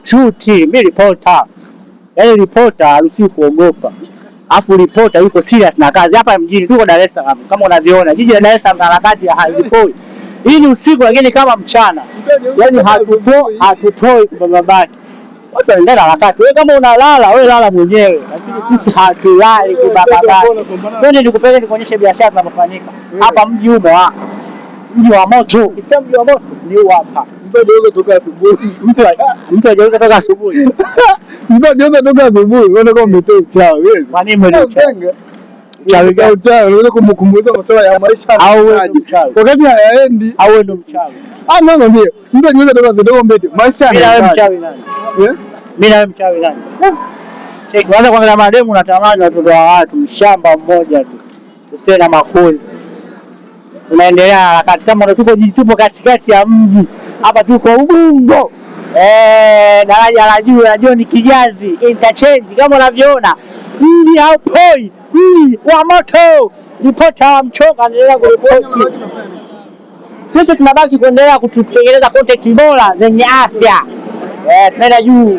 Shuti. Mimi reporter. Yaani reporter haruhusiwi kuogopa. Alafu reporter yuko serious na kazi. Hapa mjini tuko Dar es Salaam kama unavyoona. Jiji la Dar es Salaam harakati hazipoi. Hii ni usiku lakini kama mchana. Yaani hatupoi kwa babaki. Watu wanaenda harakati. Wewe kama unalala, wewe lala mwenyewe. Lakini sisi hatulali kwa babaki. Twende nikupeleke nikuonyeshe biashara zinazofanyika. Hapa mji huu mji wa moto. Ukisikia mji wa moto ni hapa. Mtu hajauza toka asubuhi. Mtu hajauza toka asubuhi. Mtu hajauza toka asubuhi. Wewe ndio umetoa uchawi wewe. Kwa nini mwenyewe? Uchawi unaweza kumkumbusha masuala ya maisha au wewe ndio mchawi. Wakati hayaendi au wewe ndio mchawi. No ndio. Mtu hajauza toka asubuhi mbele. Maisha ni wewe mchawi nani? Mimi na wewe mchawi nani? Cheki kwanza kwa mademu unatamani watoto wa watu mshamba mmoja tu. Usiwe na makozi. Tunaendelea harakati kama tupo katikati ya mji. Hapa tuko Ubungo. Daraja la juu la John Kijazi interchange kama unavyoona. Mji haupoi, mji wa moto. Ripota wa mchoka anaendelea kuripoti. Sisi tunabaki kuendelea kutengeneza content bora zenye afya. Tunaenda juu.